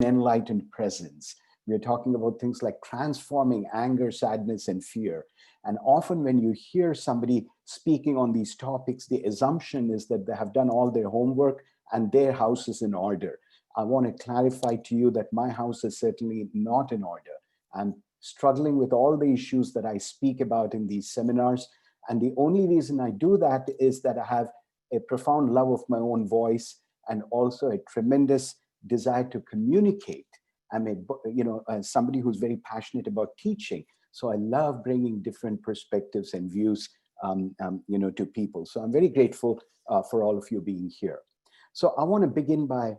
enlightened presence. We're talking about things like transforming anger, sadness, and fear. And often when you hear somebody speaking on these topics, the assumption is that they have done all their homework and their house is in order. I want to clarify to you that my house is certainly not in order. I'm struggling with all the issues that I speak about in these seminars. And the only reason I do that is that I have a profound love of my own voice and also a tremendous desire to communicate. I'm somebody who's very passionate about teaching. So I love bringing different perspectives and views, to people. So I'm very grateful for all of you being here. So I want to begin by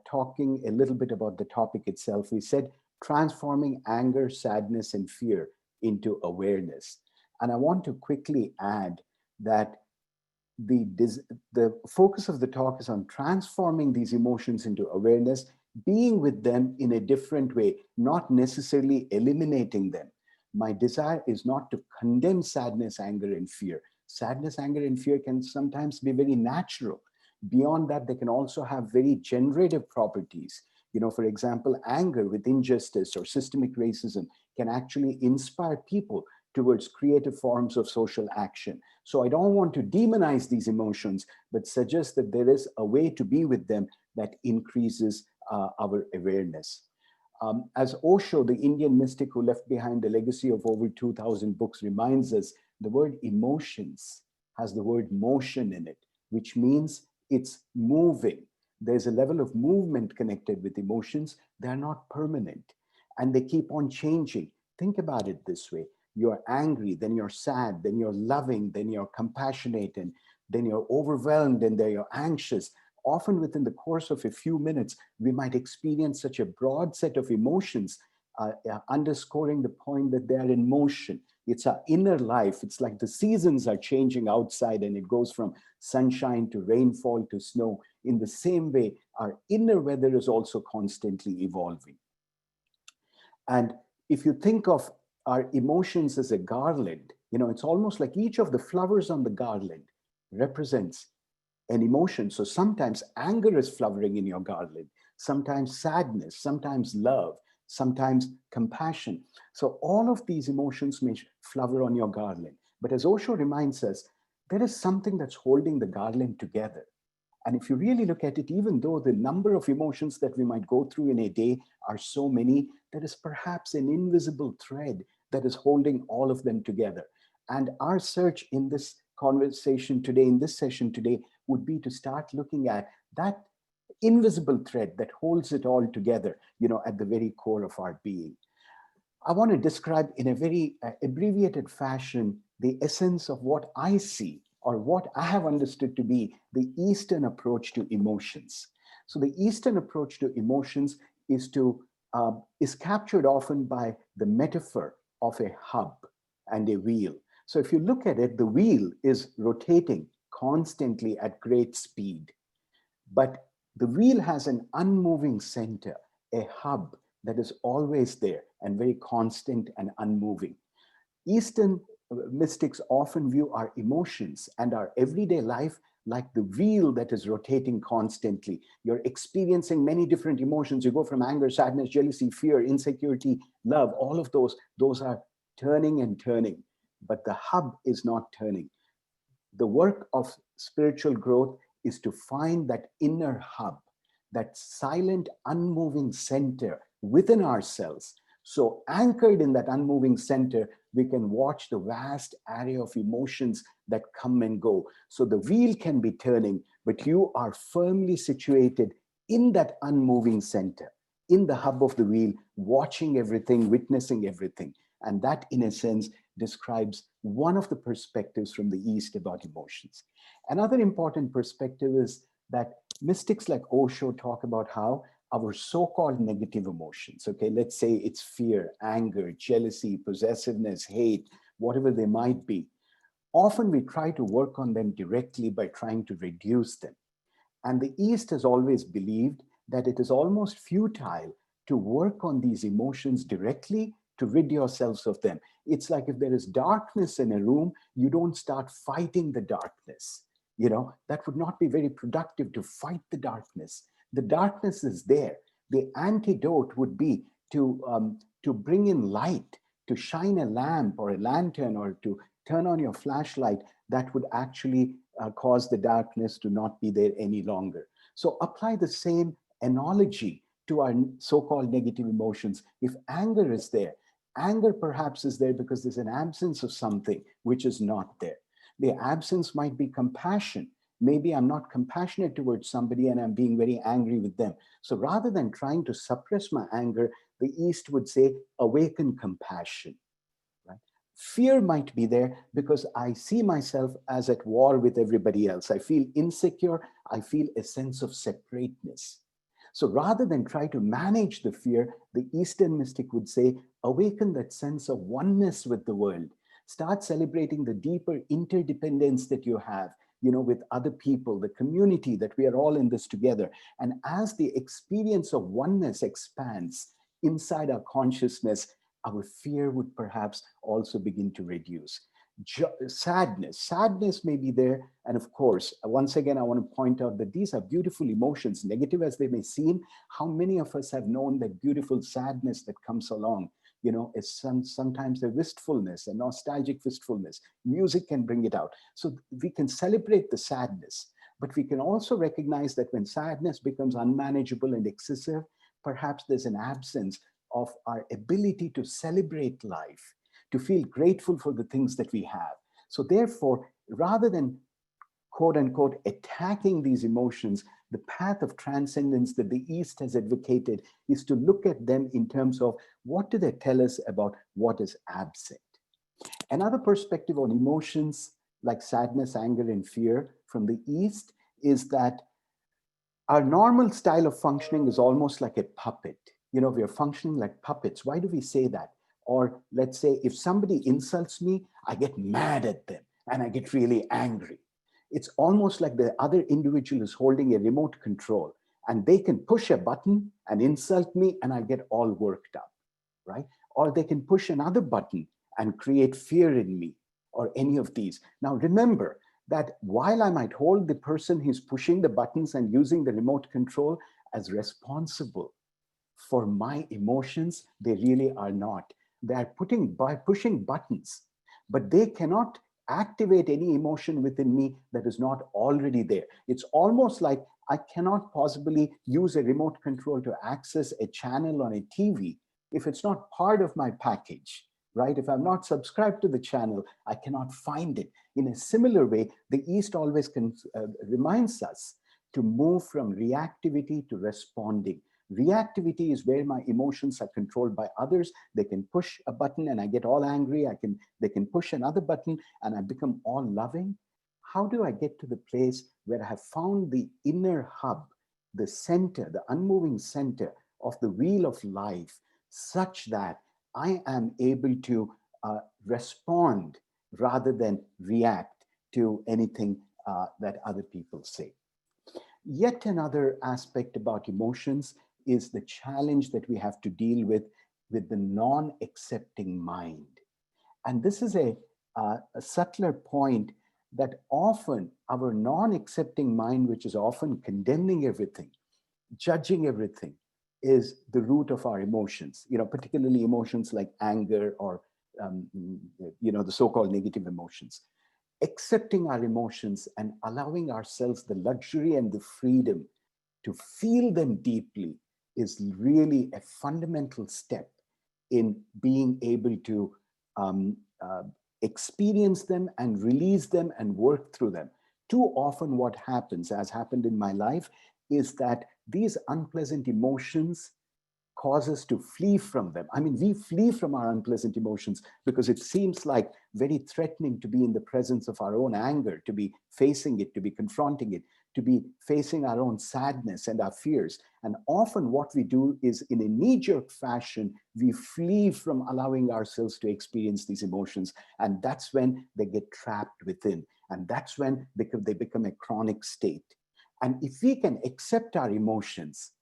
talking a little bit about the topic itself. We said transforming anger, sadness, and fear into awareness. And I want to quickly add that the focus of the talk is on transforming these emotions into awareness, being with them in a different way, not necessarily eliminating them. My desire is not to condemn sadness, anger, and fear. Sadness, anger, and fear can sometimes be very natural. Beyond that, they can also have very generative properties. For example, anger with injustice or systemic racism can actually inspire people towards creative forms of social action. So I don't want to demonize these emotions, but suggest that there is a way to be with them that increases our awareness. As Osho, the Indian mystic who left behind a legacy of over 2,000 books, reminds us, the word emotions has the word motion in it, which means it's moving. There's a level of movement connected with emotions. They're not permanent and they keep on changing. Think about it this way. You're angry, then you're sad, then you're loving, then you're compassionate, and then you're overwhelmed, and then you're anxious. Often within the course of a few minutes, we might experience such a broad set of emotions, underscoring the point that they are in motion. It's our inner life. It's like the seasons are changing outside and it goes from sunshine to rainfall to snow. In the same way, our inner weather is also constantly evolving. And if you think of our emotions as a garland, it's almost like each of the flowers on the garland represents an emotion. So sometimes anger is flowering in your garland, sometimes sadness, sometimes love, sometimes compassion. So all of these emotions may flower on your garland. But as Osho reminds us, there is something that's holding the garland together. And if you really look at it, even though the number of emotions that we might go through in a day are so many, there is perhaps an invisible thread that is holding all of them together. And our search in this conversation today, in this session today, would be to start looking at that invisible thread that holds it all together, at the very core of our being. I want to describe in a very abbreviated fashion the essence of what I see or what I have understood to be the Eastern approach to emotions. So the Eastern approach to emotions is captured often by the metaphor of a hub and a wheel. So if you look at it, the wheel is rotating constantly at great speed, but the wheel has an unmoving center, a hub that is always there and very constant and unmoving. Eastern mystics often view our emotions and our everyday life like the wheel that is rotating constantly. You're experiencing many different emotions. You go from anger, sadness, jealousy, fear, insecurity, love. All of those are turning and turning, but the hub is not turning. The work of spiritual growth is to find that inner hub, that silent, unmoving center within ourselves. So anchored in that unmoving center, we can watch the vast array of emotions that come and go. So the wheel can be turning, but you are firmly situated in that unmoving center, in the hub of the wheel, watching everything, witnessing everything. And that, in a sense, describes one of the perspectives from the East about emotions. Another important perspective is that mystics like Osho talk about how our so-called negative emotions, okay, let's say it's fear, anger, jealousy, possessiveness, hate, whatever they might be, often we try to work on them directly by trying to reduce them. And the East has always believed that it is almost futile to work on these emotions directly to rid yourselves of them. It's like if there is darkness in a room, you don't start fighting the darkness. That would not be very productive to fight the darkness. The darkness is there, The antidote would be to bring in light, to shine a lamp or a lantern, or to turn on your flashlight that would actually cause the darkness to not be there any longer. So apply the same analogy to our so-called negative emotions. If anger is there, anger perhaps is there because there's an absence of something which is not there. The absence might be compassion. Maybe I'm not compassionate towards somebody and I'm being very angry with them. So rather than trying to suppress my anger, the East would say, awaken compassion. Right? Fear might be there because I see myself as at war with everybody else. I feel insecure. I feel a sense of separateness. So rather than try to manage the fear, the Eastern mystic would say, awaken that sense of oneness with the world. Start celebrating the deeper interdependence that you have, with other people, the community, that we are all in this together. And as the experience of oneness expands inside our consciousness, our fear would perhaps also begin to reduce. Sadness may be there. And of course, once again, I want to point out that these are beautiful emotions, negative as they may seem. How many of us have known that beautiful sadness that comes along? It's sometimes a wistfulness, a nostalgic wistfulness. Music can bring it out. So we can celebrate the sadness, but we can also recognize that when sadness becomes unmanageable and excessive, perhaps there's an absence of our ability to celebrate life, to feel grateful for the things that we have. So therefore, rather than quote unquote attacking these emotions, the path of transcendence that the East has advocated is to look at them in terms of what do they tell us about what is absent. Another perspective on emotions like sadness, anger, and fear from the East is that our normal style of functioning is almost like a puppet. We are functioning like puppets. Why do we say that? Or let's say if somebody insults me, I get mad at them and I get really angry. It's almost like the other individual is holding a remote control and they can push a button and insult me and I get all worked up, right? Or they can push another button and create fear in me, or any of these. Now remember that while I might hold the person who's pushing the buttons and using the remote control as responsible for my emotions, they really are not. They are pushing buttons, but they cannot activate any emotion within me that is not already there. It's almost like I cannot possibly use a remote control to access a channel on a TV if it's not part of my package, right? If I'm not subscribed to the channel, I cannot find it. In a similar way, the East always reminds us to move from reactivity to responding. Reactivity is where my emotions are controlled by others. They can push a button and I get all angry. They can push another button and I become all loving. How do I get to the place where I have found the inner hub, the center, the unmoving center of the wheel of life, such that I am able to respond rather than react to anything that other people say? Yet another aspect about emotions is the challenge that we have to deal with the non-accepting mind. And this is a subtler point, that often our non-accepting mind, which is often condemning everything, judging everything, is the root of our emotions, particularly emotions like anger or, the so-called negative emotions. Accepting our emotions and allowing ourselves the luxury and the freedom to feel them deeply is really a fundamental step in being able to experience them and release them and work through them. Too often what happens, as happened in my life, is that these unpleasant emotions cause us to flee from them. I mean, we flee from our unpleasant emotions because it seems like very threatening to be in the presence of our own anger, to be facing it, to be confronting it, to be facing our own sadness and our fears. And often what we do is, in a knee-jerk fashion, we flee from allowing ourselves to experience these emotions. And that's when they get trapped within. And that's when they become a chronic state. And if we can accept our emotions,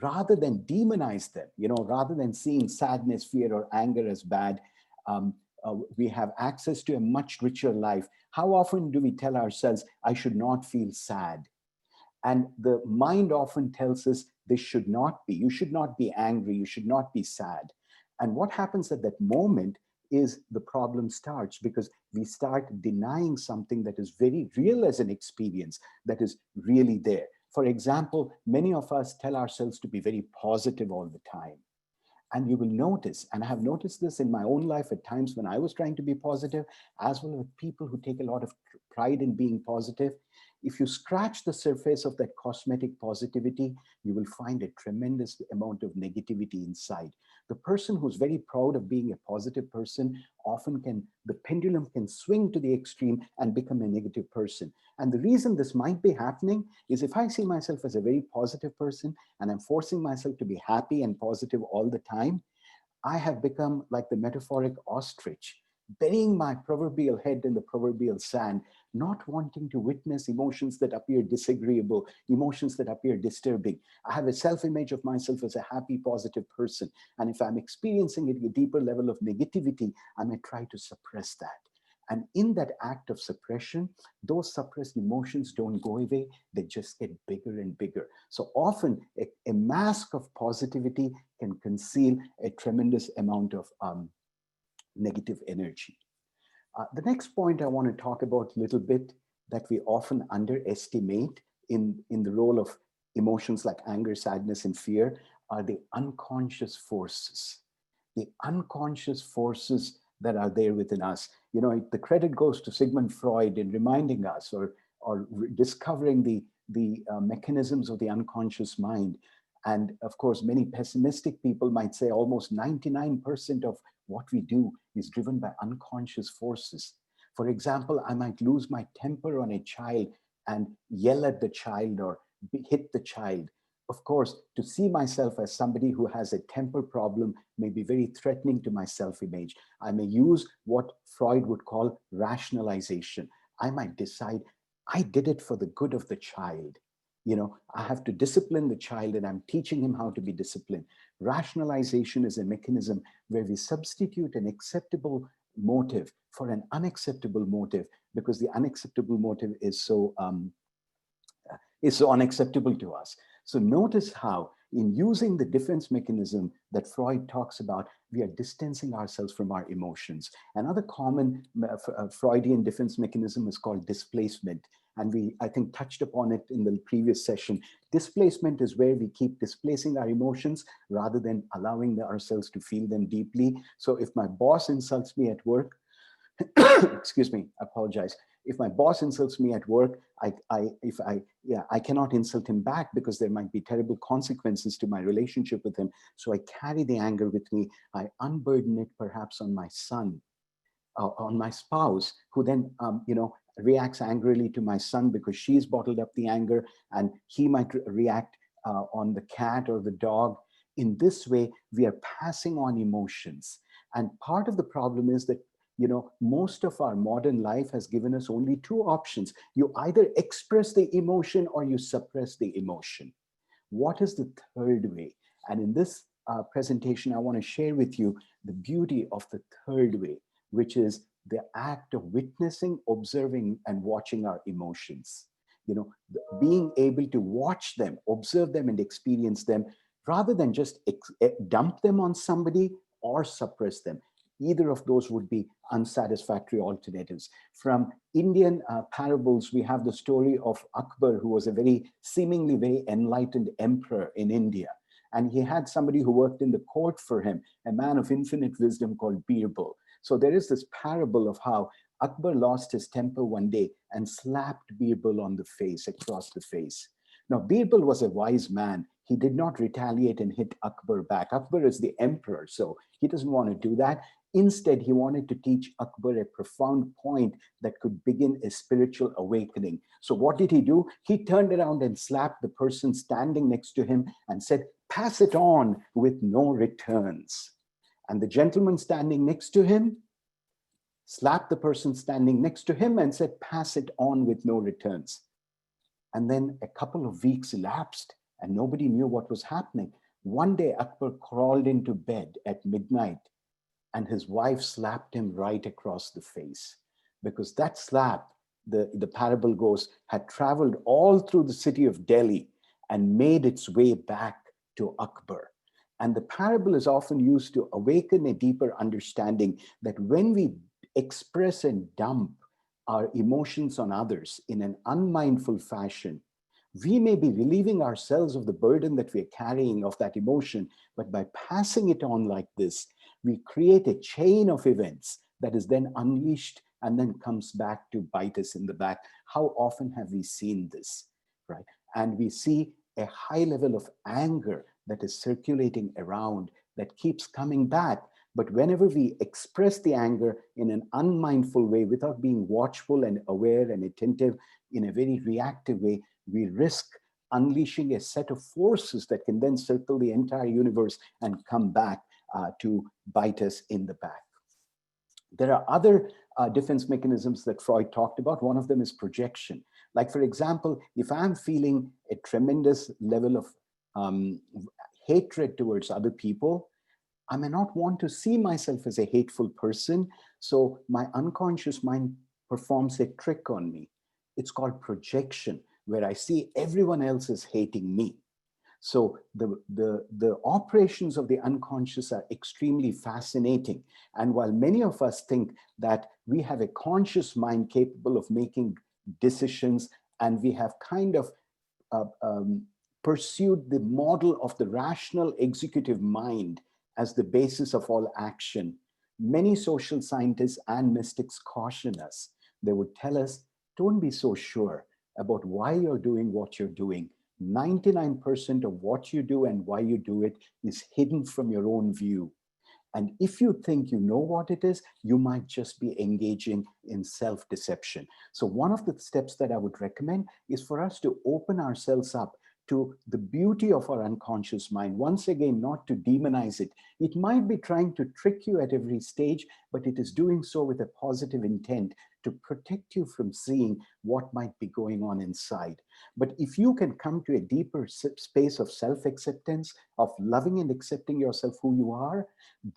rather than demonize them, rather than seeing sadness, fear, or anger as bad, we have access to a much richer life. How often do we tell ourselves, I should not feel sad? And the mind often tells us, This should not be. You should not be angry. You should not be sad. And what happens at that moment is the problem starts, because we start denying something that is very real as an experience, that is really there. For example, many of us tell ourselves to be very positive all the time. And you will notice, and I have noticed this in my own life at times when I was trying to be positive, as well with people who take a lot of pride in being positive. If you scratch the surface of that cosmetic positivity, you will find a tremendous amount of negativity inside. The person who's very proud of being a positive person often the pendulum can swing to the extreme and become a negative person. And the reason this might be happening is if I see myself as a very positive person and I'm forcing myself to be happy and positive all the time, I have become like the metaphoric ostrich, burying my proverbial head in the proverbial sand, not wanting to witness emotions that appear disagreeable, emotions that appear disturbing. I have a self-image of myself as a happy, positive person. And if I'm experiencing a deeper level of negativity, I may try to suppress that. And in that act of suppression, those suppressed emotions don't go away, they just get bigger and bigger. So often a mask of positivity can conceal a tremendous amount of negative energy. The next point I want to talk about a little bit that we often underestimate in the role of emotions like anger, sadness, and fear are the unconscious forces. The unconscious forces that are there within us. You know, the credit goes to Sigmund Freud in reminding us or discovering the mechanisms of the unconscious mind. And of course, many pessimistic people might say almost 99% of what we do is driven by unconscious forces. For example, I might lose my temper on a child and yell at the child or hit the child. Of course, to see myself as somebody who has a temper problem may be very threatening to my self-image. I may use what Freud would call rationalization. I might decide, I did it for the good of the child. You know, I have to discipline the child and I'm teaching him how to be disciplined. Rationalization is a mechanism where we substitute an acceptable motive for an unacceptable motive because the unacceptable motive is so unacceptable to us. So notice how in using the defense mechanism that Freud talks about, we are distancing ourselves from our emotions. Another common Freudian defense mechanism is called displacement. And we, I think, touched upon it in the previous session. Displacement is where we keep displacing our emotions rather than allowing ourselves to feel them deeply. So if my boss insults me at work, excuse me, I apologize. If my boss insults me at work, I cannot insult him back because there might be terrible consequences to my relationship with him. So I carry the anger with me. I unburden it perhaps on my son, on my spouse, who then, reacts angrily to my son because she's bottled up the anger, and he might react on the cat or the dog. In this way, we are passing on emotions. And part of the problem is that most of our modern life has given us only two options. You either express the emotion or you suppress the emotion. What is the third way? And in this presentation, I want to share with you the beauty of the third way, which is the act of witnessing, observing, and watching our emotions. Being able to watch them, observe them, and experience them, rather than just dump them on somebody or suppress them. Either of those would be unsatisfactory alternatives. From Indian parables, we have the story of Akbar, who was a seemingly very enlightened emperor in India. And he had somebody who worked in the court for him, a man of infinite wisdom called Birbal. So there is this parable of how Akbar lost his temper one day and slapped Birbal on the face, across the face. Now, Birbal was a wise man. He did not retaliate and hit Akbar back. Akbar is the emperor, so he doesn't want to do that. Instead, he wanted to teach Akbar a profound point that could begin a spiritual awakening. So what did he do? He turned around and slapped the person standing next to him and said, "Pass it on with no returns." And the gentleman standing next to him slapped the person standing next to him and said, "Pass it on with no returns." And then a couple of weeks elapsed and nobody knew what was happening. One day, Akbar crawled into bed at midnight and his wife slapped him right across the face, because that slap, the parable goes, had traveled all through the city of Delhi. and made its way back to Akbar. And the parable is often used to awaken a deeper understanding that when we express and dump our emotions on others in an unmindful fashion, we may be relieving ourselves of the burden that we're carrying of that emotion, but by passing it on like this, we create a chain of events that is then unleashed and then comes back to bite us in the back. How often have we seen this, right? And we see a high level of anger that is circulating around that keeps coming back. But whenever we express the anger in an unmindful way, without being watchful and aware and attentive, in a very reactive way, we risk unleashing a set of forces that can then circle the entire universe and come back to bite us in the back. There are other defense mechanisms that Freud talked about. One of them is projection. Like, for example, if I'm feeling a tremendous level of hatred towards other people, I may not want to see myself as a hateful person. So my unconscious mind performs a trick on me. It's called projection, where I see everyone else is hating me. So the operations of the unconscious are extremely fascinating. And while many of us think that we have a conscious mind capable of making decisions, and we have kind of pursued the model of the rational executive mind as the basis of all action, many social scientists and mystics caution us. They would tell us, don't be so sure about why you're doing what you're doing. 99% of what you do and why you do it is hidden from your own view. And if you think you know what it is, you might just be engaging in self-deception. So one of the steps that I would recommend is for us to open ourselves up to the beauty of our unconscious mind. Once again, not to demonize it. It might be trying to trick you at every stage, but it is doing so with a positive intent to protect you from seeing what might be going on inside. But if you can come to a deeper space of self-acceptance, of loving and accepting yourself who you are,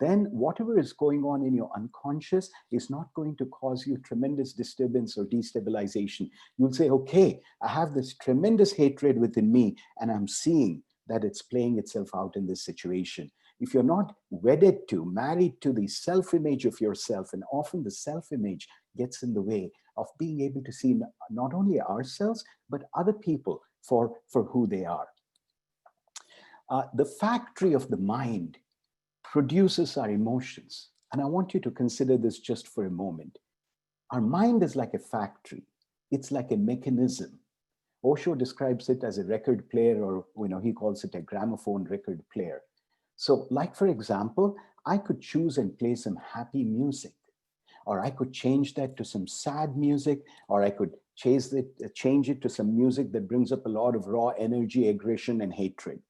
then whatever is going on in your unconscious is not going to cause you tremendous disturbance or destabilization. You'll say, okay, I have this tremendous hatred within me, and I'm seeing that it's playing itself out in this situation. If you're not wedded to, married to the self-image of yourself, and often the self-image gets in the way of being able to see not only ourselves, but other people for who they are. The factory of the mind produces our emotions. And I want you to consider this just for a moment. Our mind is like a factory. It's like a mechanism. Osho describes it as a record player, or he calls it a gramophone record player. So like, for example, I could choose and play some happy music, or I could change that to some sad music, or I could change it to some music that brings up a lot of raw energy, aggression, and hatred.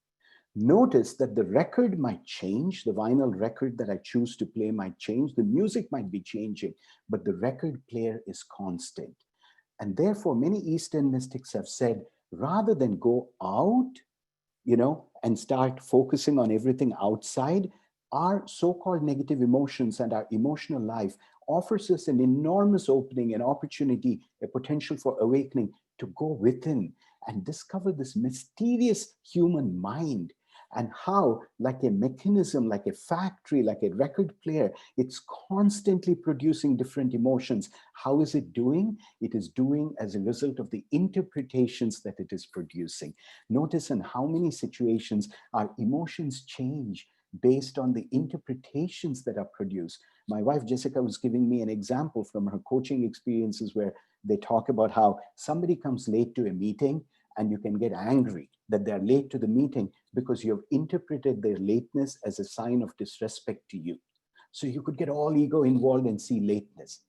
Notice that the record might change, the vinyl record that I choose to play might change, the music might be changing, but the record player is constant. And therefore, many Eastern mystics have said, rather than go out, and start focusing on everything outside, our so-called negative emotions and our emotional life offers us an enormous opening, an opportunity, a potential for awakening to go within and discover this mysterious human mind, and how, like a mechanism, like a factory, like a record player, it's constantly producing different emotions. How is it doing? It is doing as a result of the interpretations that it is producing. Notice in how many situations our emotions change based on the interpretations that are produced. My wife, Jessica, was giving me an example from her coaching experiences where they talk about how somebody comes late to a meeting and you can get angry that they're late to the meeting because you've interpreted their lateness as a sign of disrespect to you. So you could get all ego involved and see lateness.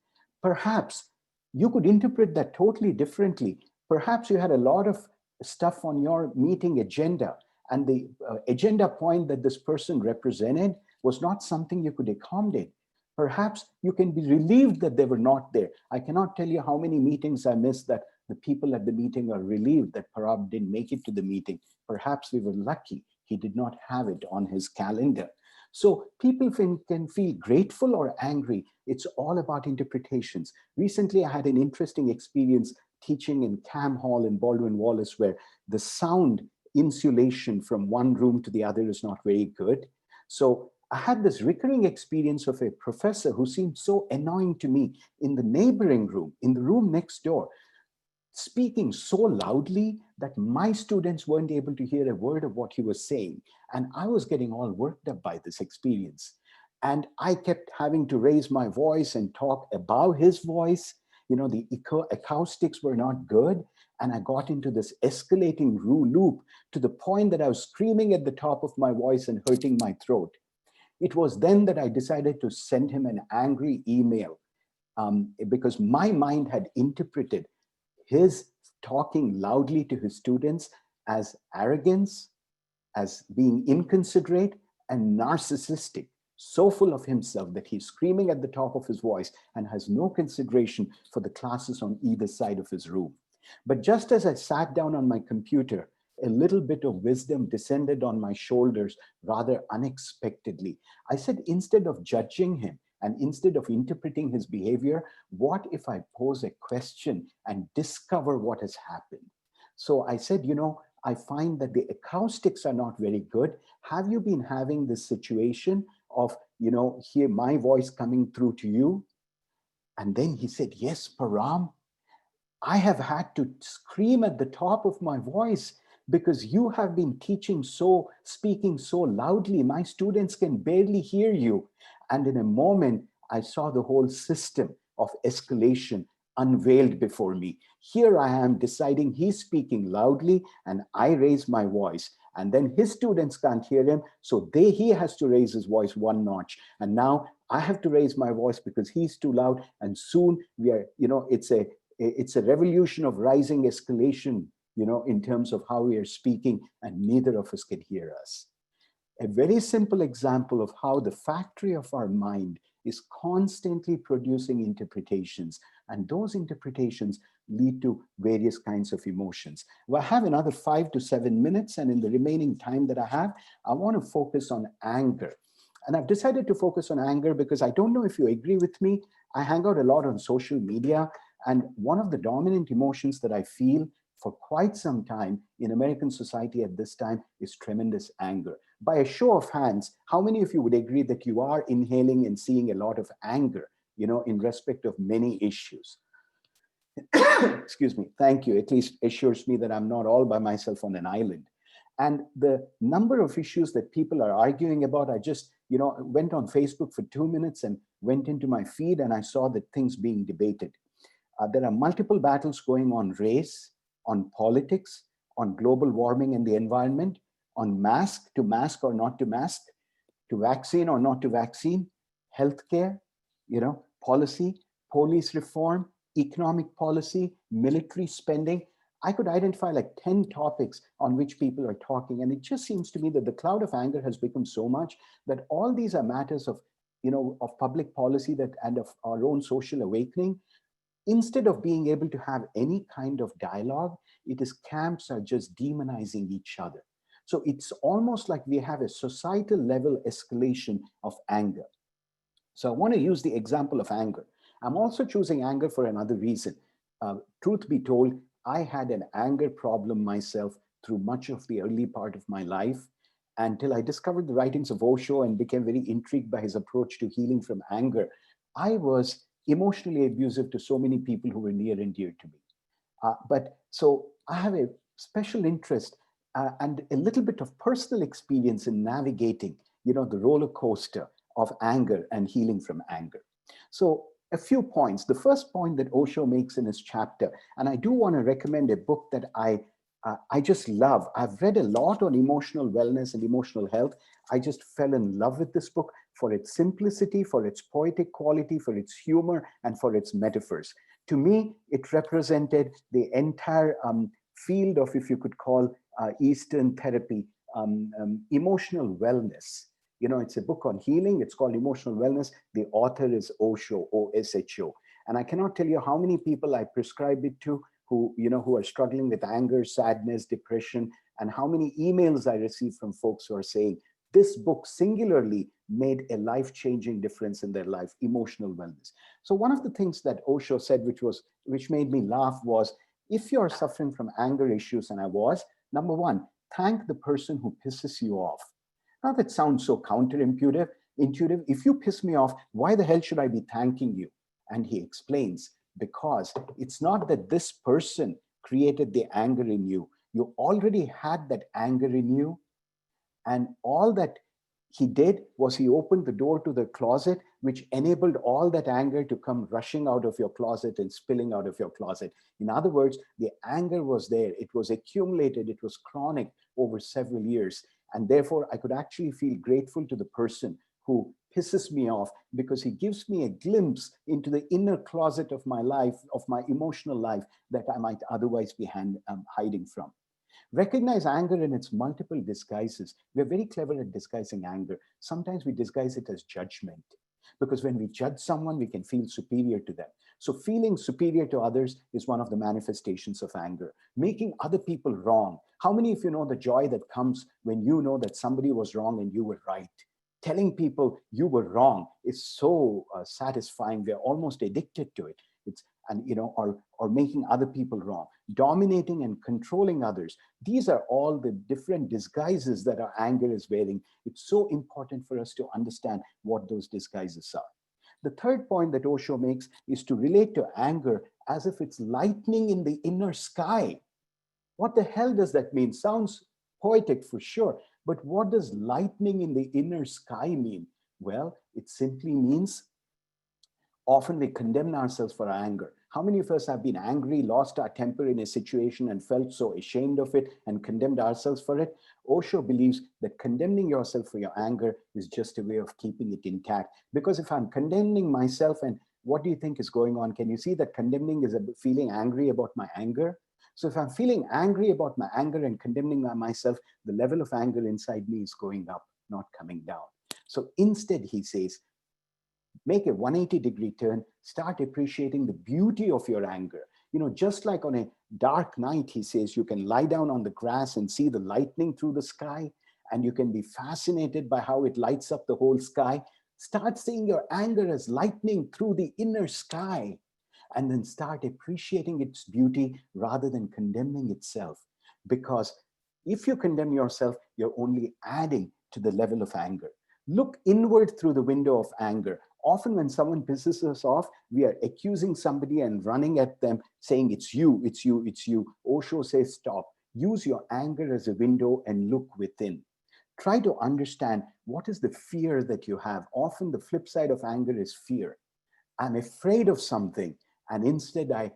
Perhaps you could interpret that totally differently. Perhaps you had a lot of stuff on your meeting agenda, and the agenda point that this person represented was not something you could accommodate. Perhaps you can be relieved that they were not there. I cannot tell you how many meetings I missed that the people at the meeting are relieved that Parab didn't make it to the meeting. Perhaps we were lucky he did not have it on his calendar. So people can feel grateful or angry. It's all about interpretations. Recently, I had an interesting experience teaching in Cam Hall in Baldwin Wallace, where the sound insulation from one room to the other is not very good. So I had this recurring experience of a professor who seemed so annoying to me in the neighboring room, in the room next door, speaking so loudly that my students weren't able to hear a word of what he was saying. And I was getting all worked up by this experience. And I kept having to raise my voice and talk above his voice. You know, the acoustics were not good. And I got into this escalating loop to the point that I was screaming at the top of my voice and hurting my throat. It was then that I decided to send him an angry email, because my mind had interpreted his talking loudly to his students as arrogance, as being inconsiderate and narcissistic, so full of himself that he's screaming at the top of his voice and has no consideration for the classes on either side of his room. But just as I sat down on my computer, a little bit of wisdom descended on my shoulders rather unexpectedly. I said, instead of judging him and instead of interpreting his behavior, what if I pose a question and discover what has happened? So I said, you know, I find that the acoustics are not very good. Have you been having this situation of, you know, hear my voice coming through to you? And then he said, yes, Param, I have had to scream at the top of my voice because you have been speaking so loudly. My students can barely hear you. And in a moment, I saw the whole system of escalation unveiled before me. Here I am deciding he's speaking loudly and I raise my voice. And then his students can't hear him, so he has to raise his voice one notch. And now I have to raise my voice because he's too loud. And soon we are, you know, it's a revolution of rising escalation, you know, in terms of how we are speaking, and neither of us can hear us. A very simple example of how the factory of our mind is constantly producing interpretations, and those interpretations lead to various kinds of emotions. Well, I have another 5 to 7 minutes, and in the remaining time that I have, I want to focus on anger. And I've decided to focus on anger because I don't know if you agree with me. I hang out a lot on social media, and one of the dominant emotions that I feel for quite some time in American society at this time is tremendous anger. By a show of hands, how many of you would agree that you are inhaling and seeing a lot of anger, you know, in respect of many issues? Excuse me. Thank you. At least assures me that I'm not all by myself on an island. And the number of issues that people are arguing about, I just, you know, went on Facebook for 2 minutes and went into my feed and I saw the things being debated. There are multiple battles going on race, on politics, on global warming and the environment, on mask, to mask or not to mask, to vaccine or not to vaccine, healthcare, you know, policy, police reform, economic policy, military spending. I could identify like 10 topics on which people are talking. And it just seems to me that the cloud of anger has become so much that all these are matters of, you know, of public policy that and of our own social awakening. Instead of being able to have any kind of dialogue, it is camps are just demonizing each other. So it's almost like we have a societal level escalation of anger. So I want to use the example of anger. I'm also choosing anger for another reason. Truth be told, I had an anger problem myself through much of the early part of my life until I discovered the writings of Osho and became very intrigued by his approach to healing from anger. I was emotionally abusive to so many people who were near and dear to me. But so I have a special interest and a little bit of personal experience in navigating, you know, the roller coaster of anger and healing from anger. So a few points. The first point that Osho makes in his chapter, and I do want to recommend a book that I just love. I've read a lot on emotional wellness and emotional health. I just fell in love with this book for its simplicity, for its poetic quality, for its humor, and for its metaphors. To me, it represented the entire field of, if you could call Eastern therapy, emotional wellness. You know, it's a book on healing. It's called Emotional Wellness. The author is Osho, O-S-H-O. And I cannot tell you how many people I prescribe it to who, you know, who are struggling with anger, sadness, depression, and how many emails I receive from folks who are saying, this book singularly made a life-changing difference in their life, emotional wellness. So one of the things that Osho said, which made me laugh, was if you're suffering from anger issues, and I was, number one, Thank the person who pisses you off. Now that sounds so counterintuitive. If you piss me off, why the hell should I be thanking you? And he explains, because it's not that this person created the anger in you. You already had that anger in you. And all that he did was he opened the door to the closet, which enabled all that anger to come rushing out of your closet and spilling out of your closet. In other words, the anger was there. It was accumulated. It was chronic over several years. And therefore, I could actually feel grateful to the person who pisses me off, because he gives me a glimpse into the inner closet of my life, of my emotional life, that I might otherwise be hiding from. Recognize anger in its multiple disguises. We're very clever at disguising anger. Sometimes we disguise it as judgment, because when we judge someone, we can feel superior to them. So feeling superior to others is one of the manifestations of anger. Making other people wrong. How many of you know the joy that comes when you know that somebody was wrong and you were right? Telling people you were wrong is so satisfying. We're almost addicted to it. Or making other people wrong, dominating and controlling others. These are all the different disguises that our anger is wearing. It's so important for us to understand what those disguises are. The third point that Osho makes is to relate to anger as if it's lightning in the inner sky. What the hell does that mean? Sounds poetic for sure, but what does lightning in the inner sky mean? Well, it simply means often we condemn ourselves for our anger. How many of us have been angry, lost our temper in a situation and felt so ashamed of it and condemned ourselves for it? Osho believes that condemning yourself for your anger is just a way of keeping it intact. Because if I'm condemning myself, and what do you think is going on? Can you see that condemning is feeling angry about my anger? So if I'm feeling angry about my anger and condemning myself, the level of anger inside me is going up, not coming down. So instead, he says, make a 180-degree turn, start appreciating the beauty of your anger. Just like on a dark night, he says, you can lie down on the grass and see the lightning through the sky, and you can be fascinated by how it lights up the whole sky. Start seeing your anger as lightning through the inner sky, and then start appreciating its beauty rather than condemning itself. Because if you condemn yourself, you're only adding to the level of anger. Look inward through the window of anger. Often when someone pisses us off, we are accusing somebody and running at them saying, it's you, it's you, it's you. Osho says, stop. Use your anger as a window and look within. Try to understand what is the fear that you have. Often the flip side of anger is fear. I'm afraid of something, and instead I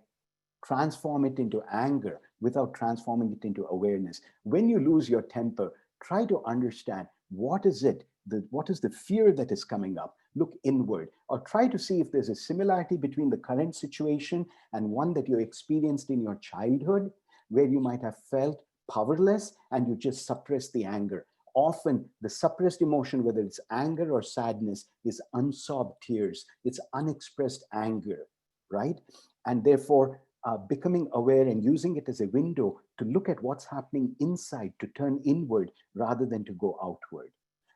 transform it into anger without transforming it into awareness. When you lose your temper, try to understand what is it, what is the fear that is coming up. Look inward, or try to see if there's a similarity between the current situation and one that you experienced in your childhood, where you might have felt powerless and you just suppressed the anger. Often the suppressed emotion, whether it's anger or sadness, is unsobbed tears. It's unexpressed anger, right? And therefore, becoming aware and using it as a window to look at what's happening inside, to turn inward rather than to go outward.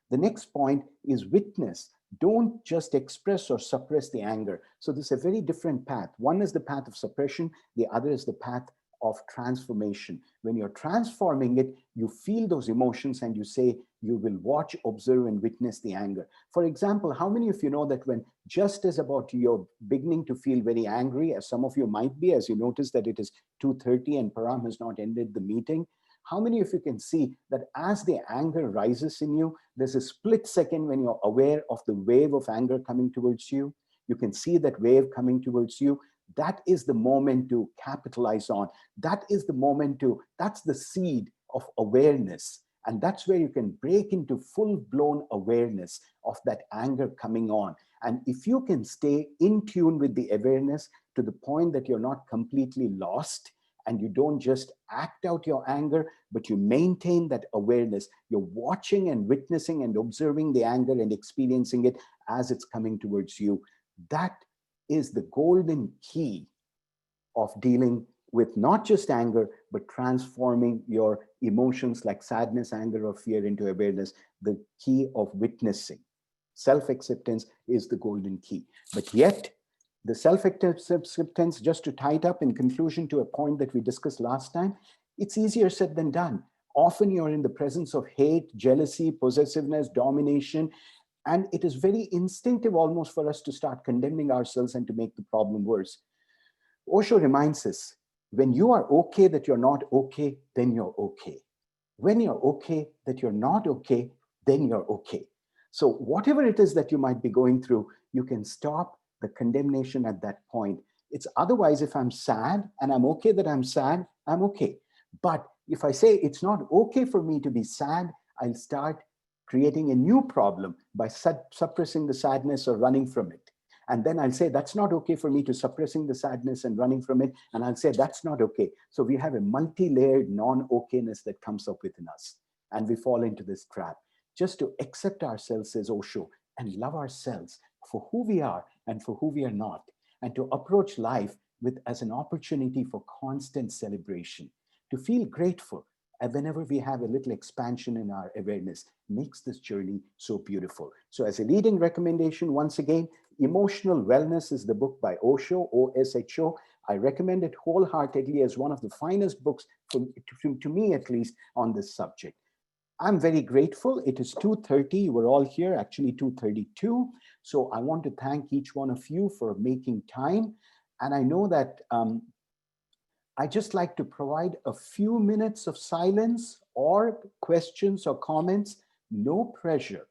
The next point is witness. Don't just express or suppress the anger. So this is a very different path. One is the path of suppression. The other is the path of transformation. When you're transforming it, you feel those emotions and you say, you will watch, observe, and witness the anger. For example, how many of you know that when just as about you're beginning to feel very angry, as some of you might be, as you notice that it is 2:30 and Param has not ended the meeting, how many of you can see that as the anger rises in you, there's a split second when you're aware of the wave of anger coming towards you? You can see that wave coming towards you. That is the moment to capitalize on. That is the moment that's the seed of awareness. And that's where you can break into full-blown awareness of that anger coming on. And if you can stay in tune with the awareness to the point that you're not completely lost, and you don't just act out your anger, but you maintain that awareness. You're watching and witnessing and observing the anger and experiencing it as it's coming towards you. That is the golden key of dealing with not just anger, but transforming your emotions like sadness, anger, or fear into awareness, the key of witnessing. Self-acceptance is the golden key. But yet, the self-acceptance, just to tie it up in conclusion to a point that we discussed last time, it's easier said than done. Often you're in the presence of hate, jealousy, possessiveness, domination, and it is very instinctive almost for us to start condemning ourselves and to make the problem worse. Osho reminds us, when you are okay that you're not okay, then you're okay. When you're okay that you're not okay, then you're okay. So whatever it is that you might be going through, you can stop the condemnation at that point. It's otherwise, if I'm sad and I'm okay that I'm sad, I'm okay. But if I say it's not okay for me to be sad, I'll start creating a new problem by suppressing the sadness or running from it. And then I'll say, that's not okay for me to suppressing the sadness and running from it. And I'll say, that's not okay. So we have a multi-layered non-okayness that comes up within us. And we fall into this trap. Just to accept ourselves, says Osho, and love ourselves for who we are and for who we are not. And to approach life with as an opportunity for constant celebration. To feel grateful and whenever we have a little expansion in our awareness, makes this journey so beautiful. So as a leading recommendation, once again, Emotional Wellness is the book by Osho, O-S-H-O. I recommend it wholeheartedly as one of the finest books, to me at least, on this subject. I'm very grateful. It is 2:30. We're all here, actually 2:32. So I want to thank each one of you for making time. And I know that I just like to provide a few minutes of silence or questions or comments. No pressure.